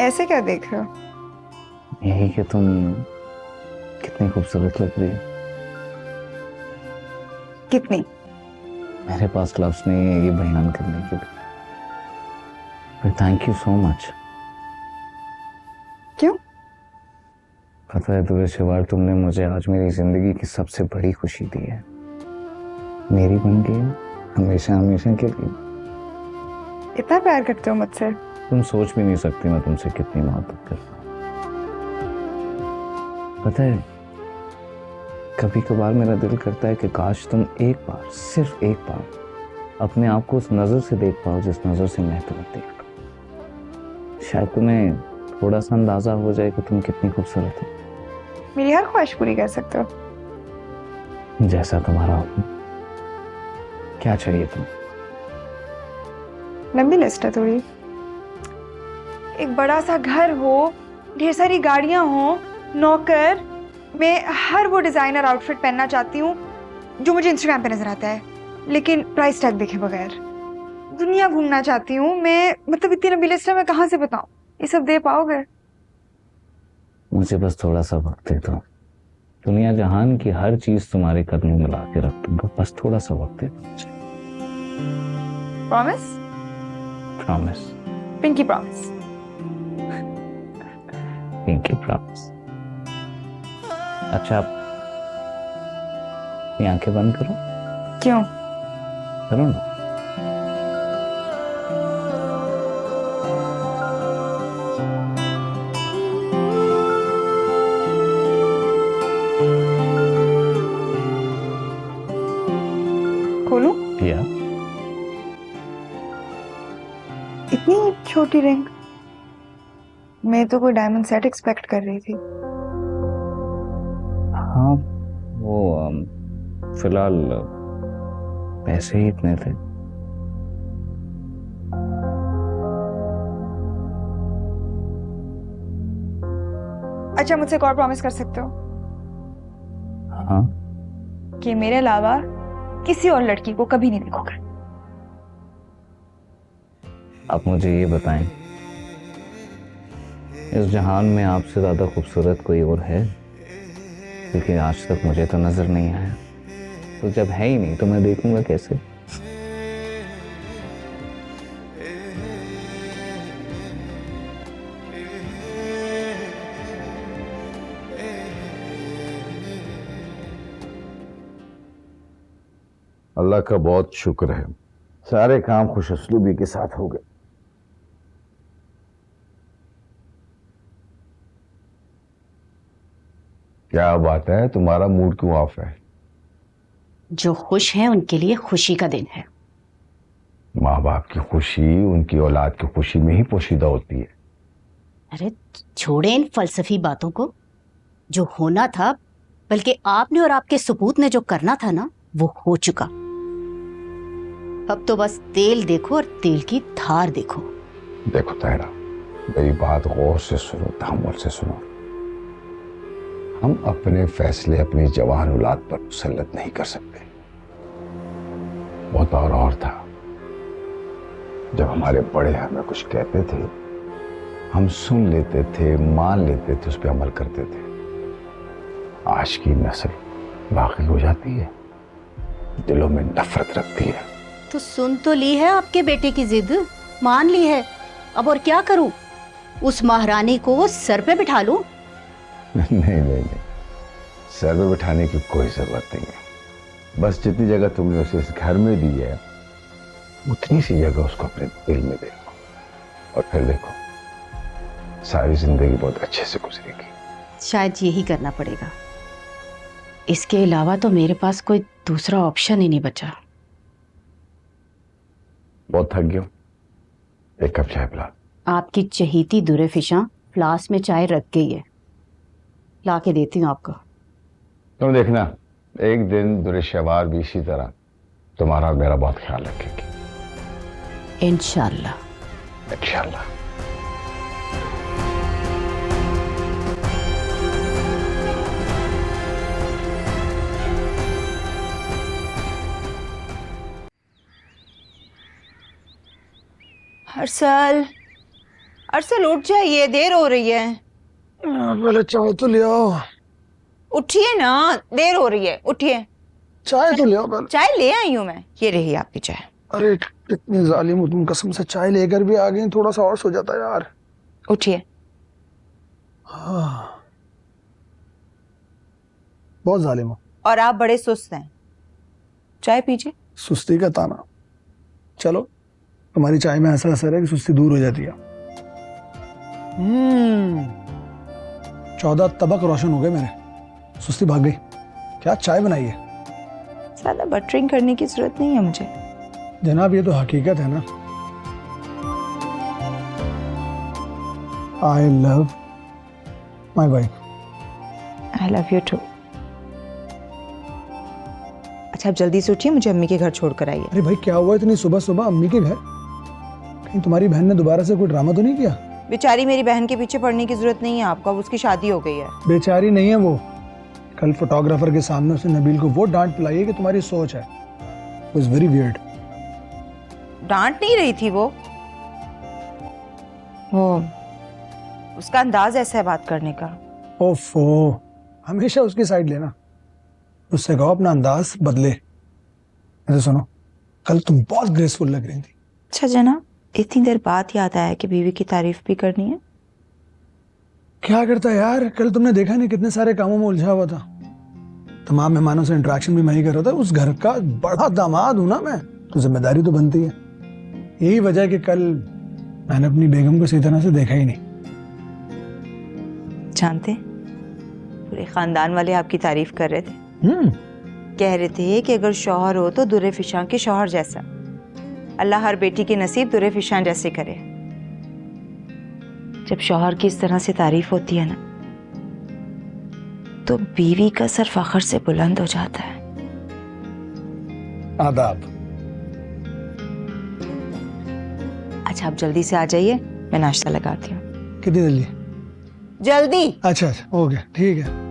ऐसे क्या देख रहे हो? यही कि तुम कितनी खूबसूरत लग रही हो। कितनी? मेरे पास लफ्ज नहीं है ये बयान करने के लिए, पर थैंक यू सो मच। क्यों? पता है दुर्शेवार, तुमने मुझे आज मेरी जिंदगी की सबसे बड़ी खुशी दी है। मेरी बन गई हो, हमेशा हमेशा के लिए। इतना प्यार करते हो मुझसे? तुम सोच भी नहीं सकती मैं तुमसे कितनी मोहब्बत करता हूँ। पता है, कभी कभार मेरा दिल करता है कि काश तुम एक बार, सिर्फ एक बार अपने आप को उस नजर से देख पाओ जिस नजर से मैं तुम्हें देखता हूँ। शायद तुम्हें थोड़ा सा अंदाजा हो जाए कि तुम कितनी खूबसूरत हो। मेरी हर ख्वाहिश पूरी कर सकते हो। जैसा तुम्हारा हुक्म। क्या चाहिए तुम्हें? लंबी लिस्ट है थोड़ी। एक बड़ा सा घर हो, ढेर सारी गाड़ियां हो, नौकर। मैं हर वो डिजाइनर आउटफिट पहनना चाहती हूँ जो मुझे इंस्टाग्राम पे नजर आता है, लेकिन प्राइस टैग देखे बगैर। दुनिया घूमना चाहती हूँ मैं। मतलब इतनी लंबी लिस्ट है, मैं कहाँ से बताऊं? ये सब दे पाओगे? मुझे बस थोड़ा सा वक्त दे दो। दुनिया जहान की हर चीज तुम्हारे कदमों में ला के रख दूंगा, बस थोड़ा सा वक्त दे दो मुझे। Promise? Promise. Pinky promise. Pinky promise. अच्छा, आप अपनी आंखें बंद करो। क्यों? करो ना। खोलूं? किया। इतनी छोटी रिंग? मैं तो कोई डायमंड सेट एक्सपेक्ट कर रही थी। हाँ, वो फिलहाल पैसे ही इतने थे। अच्छा, मुझसे एक और प्रॉमिस कर सकते हो हाँ। कि मेरे अलावा किसी और लड़की को कभी नहीं देखोगे? आप मुझे ये बताएं, इस जहान में आपसे ज्यादा खूबसूरत कोई और है? क्योंकि आज तक मुझे तो नजर नहीं आया। तो जब है ही नहीं तो मैं देखूंगा कैसे? अल्लाह का बहुत शुक्र है, सारे काम खुशउस्लूबी के साथ हो गए। क्या बात है, तुम्हारा मूड क्यों ऑफ है? जो खुश हैं उनके लिए खुशी का दिन है। माँ बाप की खुशी उनकी औलाद की खुशी में ही पोशीदा होती है। अरे छोड़े इन फलसफी बातों को। जो होना था, बल्कि आपने और आपके सपूत ने जो करना था ना, वो हो चुका। अब तो बस तेल देखो और तेल की धार देखो। देखो तायरा, मेरी बात गौर से सुनो, तहम्मुल से सुनो। हम अपने फैसले अपनी जवान औलाद पर मुसल्लत नहीं कर सकते। वो दौर और था जब हमारे बड़े हमें कुछ कहते थे, हम सुन लेते थे, मान लेते थे, उस पर अमल करते थे। आज की नस्ल बाकी हो जाती है, दिलों में नफरत रखती है। तो सुन तो ली है आपके बेटे की जिद, मान ली है। अब और क्या करूं? उस महारानी को सर पे बिठा लूं? नहीं नहीं नहीं, सर में बिठाने की कोई जरूरत नहीं है। बस जितनी जगह तुमने उसे इस घर में दी है, उतनी सी जगह उसको अपने दिल में दे दो, और फिर देखो सारी जिंदगी बहुत अच्छे से गुजरेगी। शायद यही करना पड़ेगा। इसके अलावा तो मेरे पास कोई दूसरा ऑप्शन ही नहीं बचा। बहुत थक गया, एक कप चाय पिला। आपकी चहीती दुरे फिशा फ्लास्क में चाय रख गई है, ला के देती हूँ आपको। तुम देखना, एक दिन दुरेशवार भी इसी तरह तुम्हारा और मेरा बहुत ख्याल रखेगी। इंशाल्लाह। इंशाल्लाह। हर्षल, अरसल उठ जाइए, देर हो रही है। पहले चाय तो ले आओ। उठिए ना, देर हो रही है, उठिए। चाय तो ले आओ पहले। चाय ले आई हूँ मैं, ये रही आपकी चाय। अरे कितनी जालिम हो तुम, कसम से चाय लेकर भी आ गई। थोड़ा सा और सो जाता यार। उठिए। हाँ। बहुत जालिम हो। और आप बड़े सुस्त हैं, चाय पीजिए। सुस्ती का ताना। चलो, तुम्हारी चाय में ऐसा असर है कि सुस्ती दूर हो जाती है। 14 तबक रोशन हो गए मेरे, सुस्ती भाग गई। क्या चाय बनाई है? ज्यादा बटरिंग करने की जरूरत नहीं है मुझे। जनाब, ये तो हकीकत है ना। I love my wife. I love you too. अच्छा, आप जल्दी से उठिए, मुझे अम्मी के घर छोड़ कर आइए। अरे भाई, क्या हुआ इतनी सुबह सुबह अम्मी के घर? कहीं तुम्हारी बहन ने दोबारा से कोई ड्रामा तो नहीं किया? बेचारी मेरी बहन के पीछे पड़ने की जरूरत नहीं है आपको, अब उसकी शादी हो गई है। बेचारी नहीं है वो। कल फोटोग्राफर के सामने उसने नबील को वो डांट पिलाई है कि तुम्हारी सोच है। It was very weird। डांट नहीं रही थी वो उसका अंदाज ऐसा है बात करने का। ओफो, हमेशा उसकी साइड लेना। उससे कहो अपना अंदाज बदले। ऐसे सुनो, कल तुम बहुत ग्रेसफुल लग रही थी। अच्छा जनाब, इतनी देर बाद याद आया कि बीवी की तारीफ भी करनी है। क्या करता है यार, कल तुमने देखा नहीं कितने सारे कामों में उलझा हुआ था। तमाम मेहमानों से इंटरेक्शन भी मैं ही कर रहा था। उस घर का बड़ा दामाद हूं ना मैं, तो जिम्मेदारी तो बनती है। यही वजह है कि कल मैंने अपनी बेगम को सही तरह से देखा ही नहीं। जानते, पूरे खानदान वाले आपकी तारीफ कर रहे थे। कह रहे थे कि अगर शौहर हो तो दुर्रे फिशां के शौहर जैसा। अल्लाह हर बेटी के नसीब दुर्रे फिशां जैसे करे। जब शौहर की इस तरह से तारीफ होती है ना, तो बीवी का सर फख्र से बुलंद हो जाता है। आदाब। अच्छा, आप जल्दी से आ जाइए, मैं नाश्ता लगाती हूँ। कितनी जल्दी? जल्दी। अच्छा, हो गया, ठीक है।